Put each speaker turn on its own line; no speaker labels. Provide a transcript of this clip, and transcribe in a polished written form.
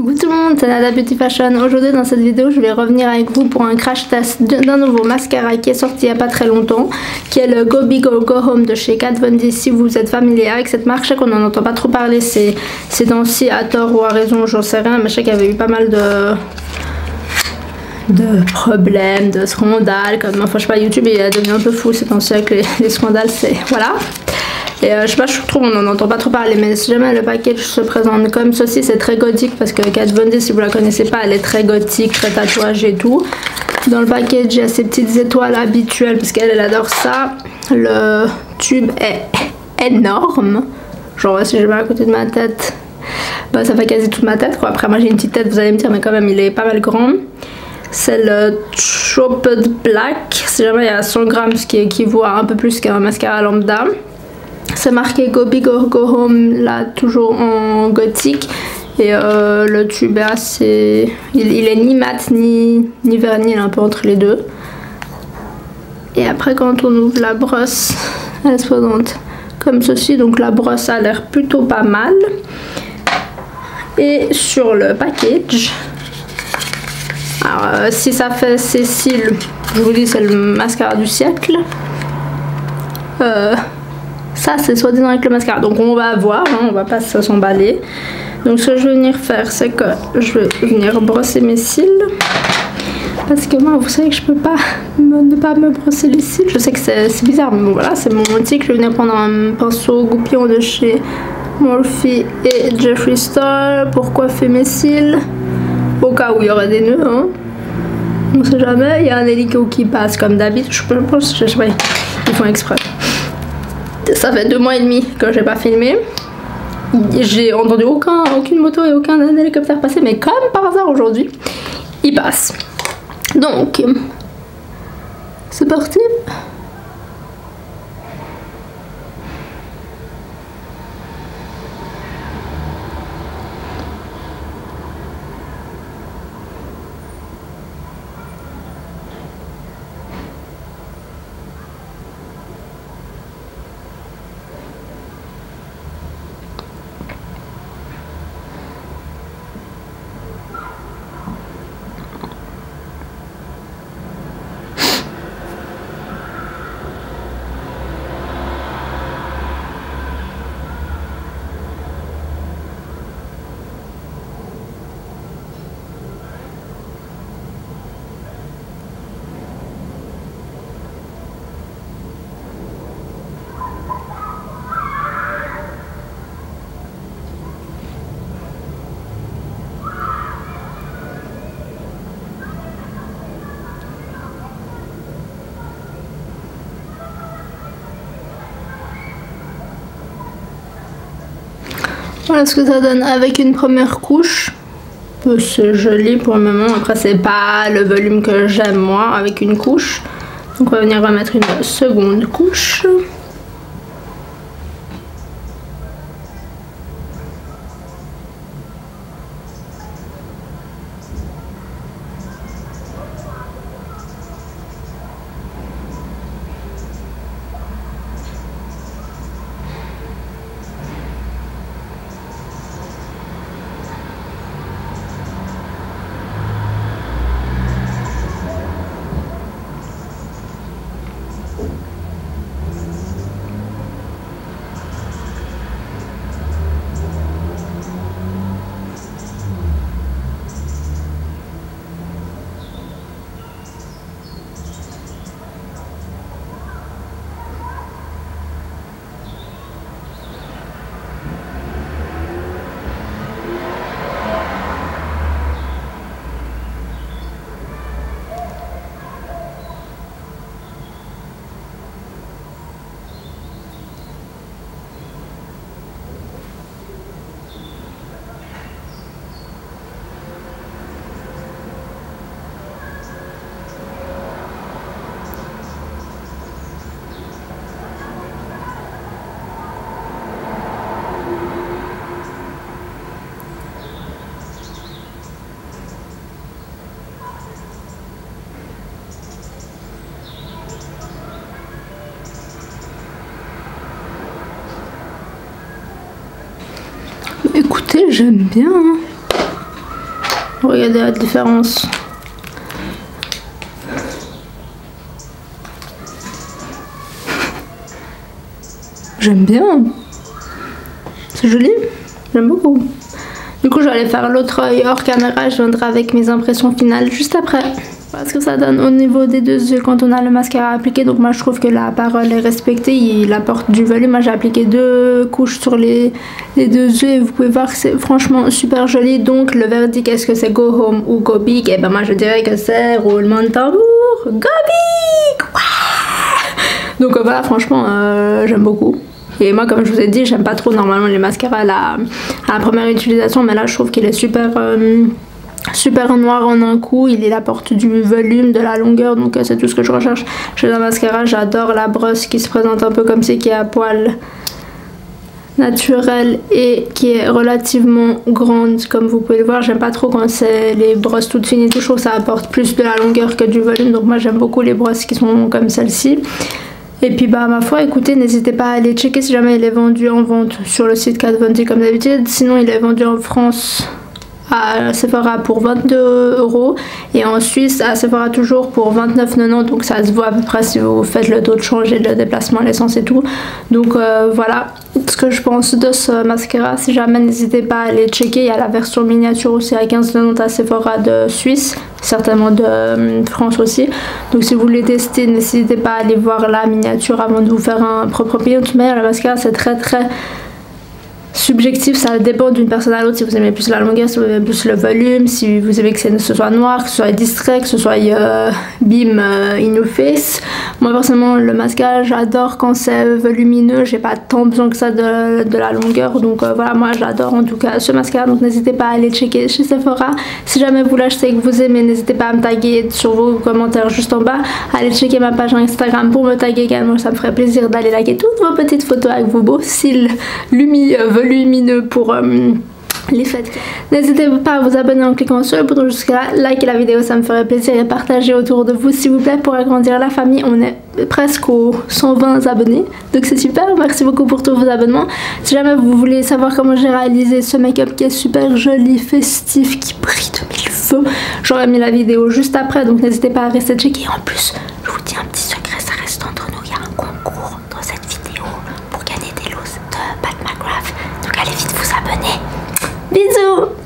Coucou tout le monde, c'est Nada Beauty Fashion. Aujourd'hui dans cette vidéo je vais revenir avec vous pour un crash test d'un nouveau mascara qui est sorti il n'y a pas très longtemps, qui est le Go Big or Go Home de chez Kat Von D. Si vous êtes familier avec cette marque, je sais qu'on n'en entend pas trop parler ces temps-ci, à tort ou à raison, j'en sais rien, mais je sais qu'il y avait eu pas mal de problèmes, de scandales, comme enfin je sais pas, YouTube il est devenu un peu fou ces temps-ci avec les scandales, c'est voilà. Et je sais pas, je trouve on n'en entend pas trop parler, mais si jamais le package se présente comme ceci, c'est très gothique parce que Kat Von D, si vous la connaissez pas, elle est très gothique, très tatouage et tout. Dans le package, il y a ces petites étoiles habituelles parce qu'elle adore ça. Le tube est énorme, genre si je mets à côté de ma tête, bah ça fait quasi toute ma tête quoi. Après moi j'ai une petite tête, vous allez me dire, mais quand même il est pas mal grand. C'est le Chopped Black, si jamais il y a 100 grammes, ce qui équivaut à un peu plus qu'un mascara lambda. C'est marqué Go Big or Go Home, là toujours en gothique. Et le tube est assez... Il est ni mat ni vernis, il est un peu entre les deux. Et après quand on ouvre la brosse, elle se présente comme ceci. Donc la brosse a l'air plutôt pas mal. Et sur le package... Alors si ça fait ses cils, je vous dis c'est le mascara du siècle. Ça c'est soi-disant avec le mascara, donc on va voir, hein, on va pas s'emballer. Donc ce que je vais venir faire, c'est que je vais venir brosser mes cils. Parce que moi vous savez que je peux pas ne pas me brosser les cils. Je sais que c'est bizarre, mais bon voilà, c'est mon tic. Je vais venir prendre un pinceau goupillon de chez Morphe et Jeffree Star pour coiffer mes cils. Au cas où il y aurait des nœuds, hein. On sait jamais, il y a un hélico qui passe comme d'habitude, je pense, je sais pas, ils font exprès. Ça fait 2 mois et demi que j'ai pas filmé. J'ai entendu aucune moto et aucun hélicoptère passer, mais comme par hasard aujourd'hui, il passe. Donc, c'est parti. Voilà ce que ça donne avec une première couche. C'est joli pour le moment. Après c'est pas le volume que j'aime moi avec une couche. Donc on va venir remettre une seconde couche. Écoutez, j'aime bien. Hein. Regardez la différence. J'aime bien. C'est joli. J'aime beaucoup. Du coup, je vais aller faire l'autre œil hors caméra. Je viendrai avec mes impressions finales juste après. Voilà ce que ça donne au niveau des deux yeux quand on a le mascara appliqué. Donc moi, je trouve que la parole est respectée. Il apporte du volume. Moi, j'ai appliqué 2 couches sur les deux yeux. Et vous pouvez voir que c'est franchement super joli. Donc, le verdict, est-ce que c'est go home ou go big? Et ben moi, je dirais que c'est roulement de tambour. Go big! Ouais. Donc voilà, franchement, j'aime beaucoup. Et moi, comme je vous ai dit, j'aime pas trop normalement les mascaras à la première utilisation, mais là je trouve qu'il est super noir en un coup. Il apporte du volume, de la longueur, donc c'est tout ce que je recherche chez un mascara. J'adore la brosse qui se présente un peu comme c'est, qui est à poil naturel et qui est relativement grande, comme vous pouvez le voir. J'aime pas trop quand c'est les brosses toutes fines et tout. Je trouve que ça apporte plus de la longueur que du volume, donc moi j'aime beaucoup les brosses qui sont comme celle-ci. Et puis bah ma foi, écoutez, n'hésitez pas à aller checker si jamais il est vendu en vente sur le site Kat Von D comme d'habitude. Sinon il est vendu en France à Sephora pour 22 € et en Suisse à Sephora toujours pour 29,90 €. Donc ça se voit à peu près si vous faites le taux de change et le déplacement, l'essence et tout. Donc voilà ce que je pense de ce mascara. Si jamais, n'hésitez pas à aller checker. Il y a la version miniature aussi à 15,90 € à Sephora de Suisse, certainement de France aussi. Donc si vous voulez tester, n'hésitez pas à aller voir la miniature avant de vous faire un propre opinion. De toute manière, le mascara c'est très subjectif, ça dépend d'une personne à l'autre. Si vous aimez plus la longueur, si vous aimez plus le volume, si vous aimez que ce soit noir, que ce soit distrait, que ce soit beam in your face. Moi personnellement, le mascara j'adore quand c'est volumineux. J'ai pas tant besoin que ça de la longueur, donc voilà, moi j'adore en tout cas ce mascara. Donc n'hésitez pas à aller checker chez Sephora. Si jamais vous l'achetez et que vous aimez, n'hésitez pas à me taguer sur vos commentaires juste en bas. Allez checker ma page Instagram pour me taguer également, ça me ferait plaisir d'aller liker toutes vos petites photos avec vos beaux cils lumineux pour les fêtes. N'hésitez pas à vous abonner en cliquant sur le bouton jusqu'à là, likez la vidéo, ça me ferait plaisir, et partagez autour de vous s'il vous plaît pour agrandir la famille. On est presque aux 120 abonnés, donc c'est super. Merci beaucoup pour tous vos abonnements. Si jamais vous voulez savoir comment j'ai réalisé ce make-up qui est super joli, festif, qui brille de mille feux, j'aurais mis la vidéo juste après, donc n'hésitez pas à rester checker. En plus, je vous dis un petit secret, ça reste entre nous, il y a un concours dans cette vidéo pour gagner des lots de Pat McGrath, donc allez vite vous abonner. Bisous!